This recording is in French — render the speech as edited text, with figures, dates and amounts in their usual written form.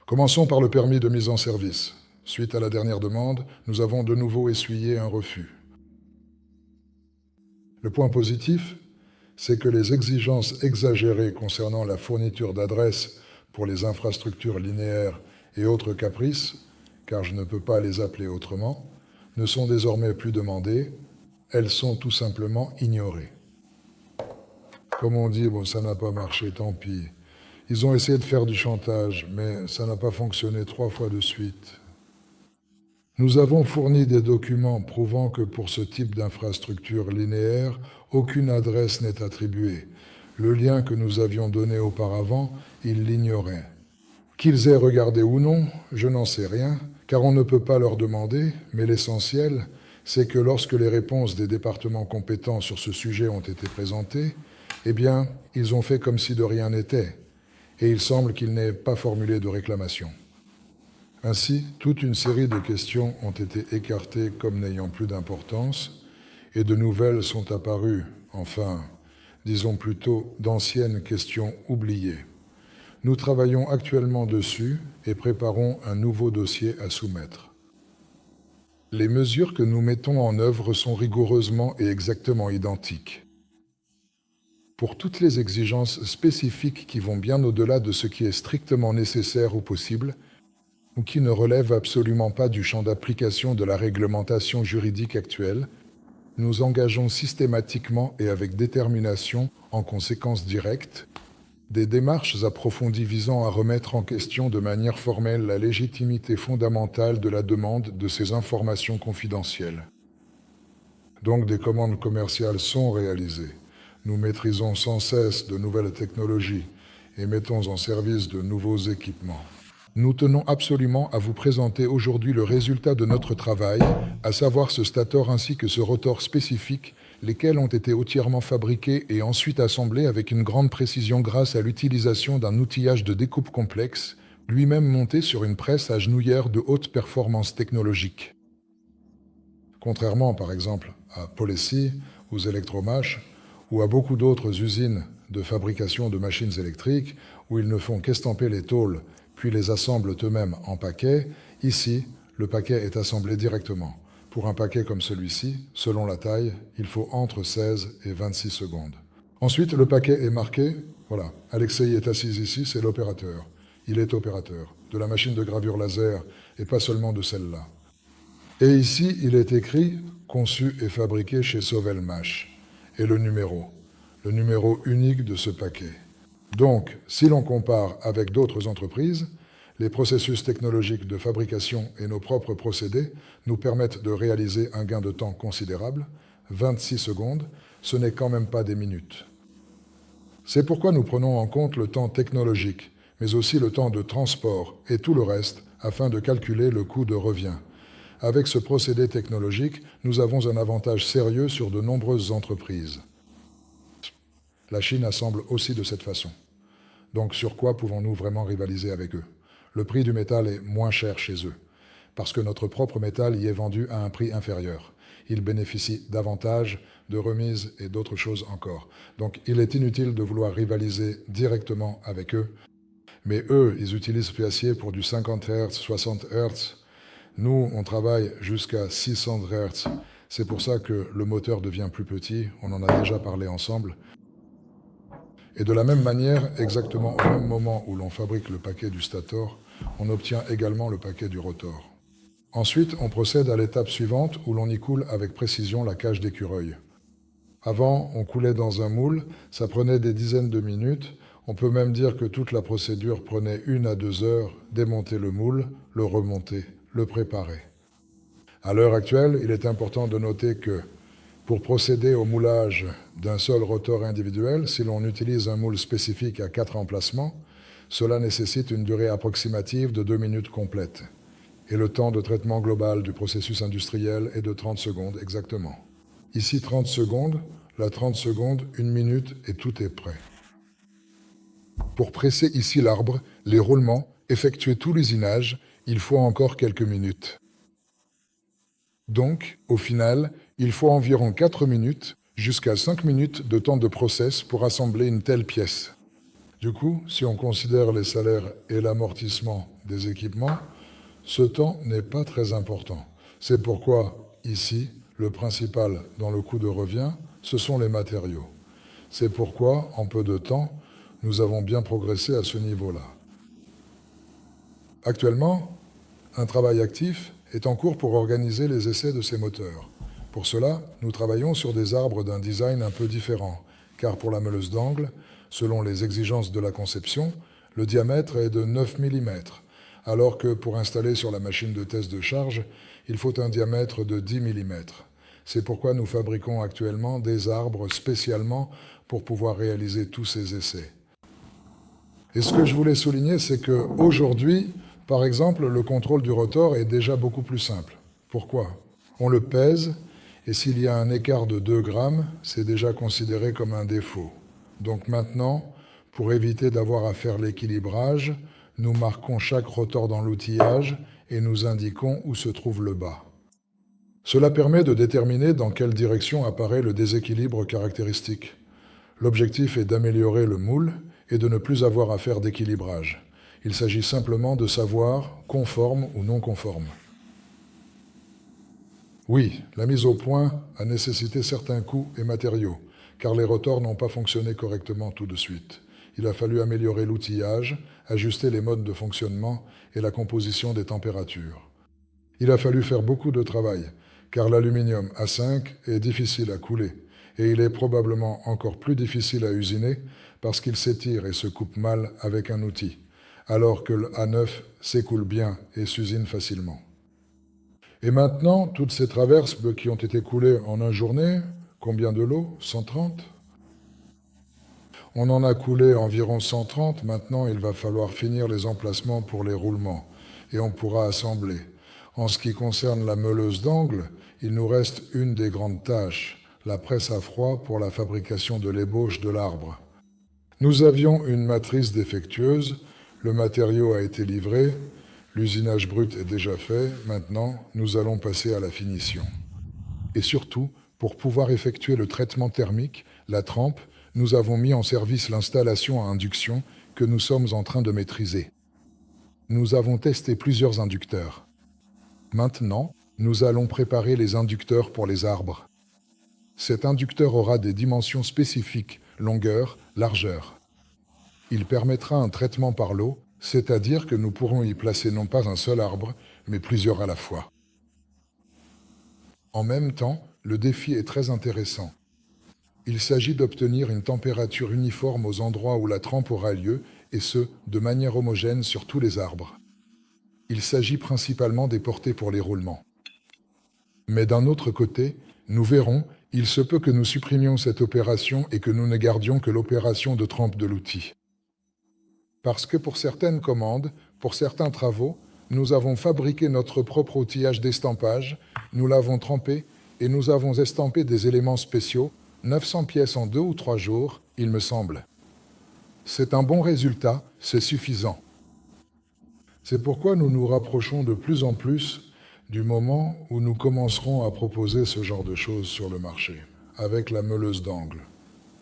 Commençons par le permis de mise en service. Suite à la dernière demande, nous avons de nouveau essuyé un refus. Le point positif, c'est que les exigences exagérées concernant la fourniture d'adresses pour les infrastructures linéaires et autres caprices, car je ne peux pas les appeler autrement, ne sont désormais plus demandées, elles sont tout simplement ignorées. Comme on dit, bon, ça n'a pas marché, tant pis. Ils ont essayé de faire du chantage, mais ça n'a pas fonctionné 3 fois de suite. Nous avons fourni des documents prouvant que pour ce type d'infrastructure linéaire, aucune adresse n'est attribuée. Le lien que nous avions donné auparavant, ils l'ignoraient. Qu'ils aient regardé ou non, je n'en sais rien, car on ne peut pas leur demander, mais l'essentiel, c'est que lorsque les réponses des départements compétents sur ce sujet ont été présentées, eh bien, ils ont fait comme si de rien n'était, et il semble qu'ils n'aient pas formulé de réclamation. Ainsi, toute une série de questions ont été écartées comme n'ayant plus d'importance, et de nouvelles sont apparues, enfin, disons plutôt d'anciennes questions oubliées. Nous travaillons actuellement dessus et préparons un nouveau dossier à soumettre. Les mesures que nous mettons en œuvre sont rigoureusement et exactement identiques. Pour toutes les exigences spécifiques qui vont bien au-delà de ce qui est strictement nécessaire ou possible, ou qui ne relèvent absolument pas du champ d'application de la réglementation juridique actuelle, nous engageons systématiquement et avec détermination, en conséquence directe, des démarches approfondies visant à remettre en question de manière formelle la légitimité fondamentale de la demande de ces informations confidentielles. Donc des commandes commerciales sont réalisées. Nous maîtrisons sans cesse de nouvelles technologies et mettons en service de nouveaux équipements. Nous tenons absolument à vous présenter aujourd'hui le résultat de notre travail, à savoir ce stator ainsi que ce rotor spécifique, lesquels ont été entièrement fabriqués et ensuite assemblés avec une grande précision grâce à l'utilisation d'un outillage de découpe complexe, lui-même monté sur une presse à genouillère de haute performance technologique. Contrairement, par exemple, à Policy, aux Electromash ou à beaucoup d'autres usines de fabrication de machines électriques où ils ne font qu'estamper les tôles puis les assemblent eux-mêmes en paquets, ici, le paquet est assemblé directement. Pour un paquet comme celui-ci, selon la taille, il faut entre 16 et 26 secondes. Ensuite, le paquet est marqué, voilà, Alexei est assis ici, c'est l'opérateur. Il est opérateur de la machine de gravure laser et pas seulement de celle-là. Et ici, il est écrit « Conçu et fabriqué chez Sovelmash » et le numéro unique de ce paquet. Donc, si l'on compare avec d'autres entreprises, les processus technologiques de fabrication et nos propres procédés nous permettent de réaliser un gain de temps considérable, 26 secondes, ce n'est quand même pas des minutes. C'est pourquoi nous prenons en compte le temps technologique, mais aussi le temps de transport et tout le reste, afin de calculer le coût de revient. Avec ce procédé technologique, nous avons un avantage sérieux sur de nombreuses entreprises. La Chine assemble aussi de cette façon. Donc sur quoi pouvons-nous vraiment rivaliser avec eux? Le prix du métal est moins cher chez eux, parce que notre propre métal y est vendu à un prix inférieur. Il bénéficie davantage de remises et d'autres choses encore. Donc il est inutile de vouloir rivaliser directement avec eux. Mais eux, ils utilisent ce acier pour du 50 Hz, 60 Hz. Nous, on travaille jusqu'à 600 Hz. C'est pour ça que le moteur devient plus petit, on en a déjà parlé ensemble. Et de la même manière, exactement au même moment où l'on fabrique le paquet du stator, on obtient également le paquet du rotor. Ensuite, on procède à l'étape suivante où l'on y coule avec précision la cage d'écureuil. Avant, on coulait dans un moule, ça prenait des dizaines de minutes. On peut même dire que toute la procédure prenait 1 à 2 heures, démonter le moule, le remonter, le préparer. À l'heure actuelle, il est important de noter que pour procéder au moulage d'un seul rotor individuel, si l'on utilise un moule spécifique à 4 emplacements, cela nécessite une durée approximative de 2 minutes complètes. Et le temps de traitement global du processus industriel est de 30 secondes exactement. Ici 30 secondes, là 30 secondes, 1 minute et tout est prêt. Pour presser ici l'arbre, les roulements, effectuer tout l'usinage, il faut encore quelques minutes. Donc, au final, il faut environ 4 minutes jusqu'à 5 minutes de temps de process pour assembler une telle pièce. Du coup, si on considère les salaires et l'amortissement des équipements, ce temps n'est pas très important. C'est pourquoi, ici, le principal dans le coût de revient, ce sont les matériaux. C'est pourquoi, en peu de temps, nous avons bien progressé à ce niveau-là. Actuellement, un travail actif est en cours pour organiser les essais de ces moteurs. Pour cela, nous travaillons sur des arbres d'un design un peu différent, car pour la meuleuse d'angle, selon les exigences de la conception, le diamètre est de 9 mm, alors que pour installer sur la machine de test de charge, il faut un diamètre de 10 mm. C'est pourquoi nous fabriquons actuellement des arbres spécialement pour pouvoir réaliser tous ces essais. Et ce que je voulais souligner, c'est qu'aujourd'hui, par exemple, le contrôle du rotor est déjà beaucoup plus simple. Pourquoi? On le pèse, et s'il y a un écart de 2 grammes, c'est déjà considéré comme un défaut. Donc maintenant, pour éviter d'avoir à faire l'équilibrage, nous marquons chaque rotor dans l'outillage et nous indiquons où se trouve le bas. Cela permet de déterminer dans quelle direction apparaît le déséquilibre caractéristique. L'objectif est d'améliorer le moule et de ne plus avoir à faire d'équilibrage. Il s'agit simplement de savoir conforme ou non conforme. Oui, la mise au point a nécessité certains coûts et matériaux, car les rotors n'ont pas fonctionné correctement tout de suite. Il a fallu améliorer l'outillage, ajuster les modes de fonctionnement et la composition des températures. Il a fallu faire beaucoup de travail, car l'aluminium A5 est difficile à couler, et il est probablement encore plus difficile à usiner parce qu'il s'étire et se coupe mal avec un outil, alors que le A9 s'écoule bien et s'usine facilement. Et maintenant, toutes ces traverses qui ont été coulées en une journée, combien de lots? 130? On en a coulé environ 130, maintenant il va falloir finir les emplacements pour les roulements, et on pourra assembler. En ce qui concerne la meuleuse d'angle, il nous reste une des grandes tâches, la presse à froid pour la fabrication de l'ébauche de l'arbre. Nous avions une matrice défectueuse, le matériau a été livré, l'usinage brut est déjà fait, maintenant nous allons passer à la finition. Et surtout, pour pouvoir effectuer le traitement thermique, la trempe, nous avons mis en service l'installation à induction que nous sommes en train de maîtriser. Nous avons testé plusieurs inducteurs. Maintenant, nous allons préparer les inducteurs pour les arbres. Cet inducteur aura des dimensions spécifiques, longueur, largeur. Il permettra un traitement par l'eau, c'est-à-dire que nous pourrons y placer non pas un seul arbre, mais plusieurs à la fois. En même temps, le défi est très intéressant. Il s'agit d'obtenir une température uniforme aux endroits où la trempe aura lieu, et ce, de manière homogène sur tous les arbres. Il s'agit principalement des portées pour les roulements. Mais d'un autre côté, nous verrons, il se peut que nous supprimions cette opération et que nous ne gardions que l'opération de trempe de l'outil. Parce que pour certaines commandes, pour certains travaux, nous avons fabriqué notre propre outillage d'estampage, nous l'avons trempé et nous avons estampé des éléments spéciaux, 900 pièces en 2 ou 3 jours, il me semble. C'est un bon résultat, c'est suffisant. C'est pourquoi nous nous rapprochons de plus en plus du moment où nous commencerons à proposer ce genre de choses sur le marché, avec la meuleuse d'angle.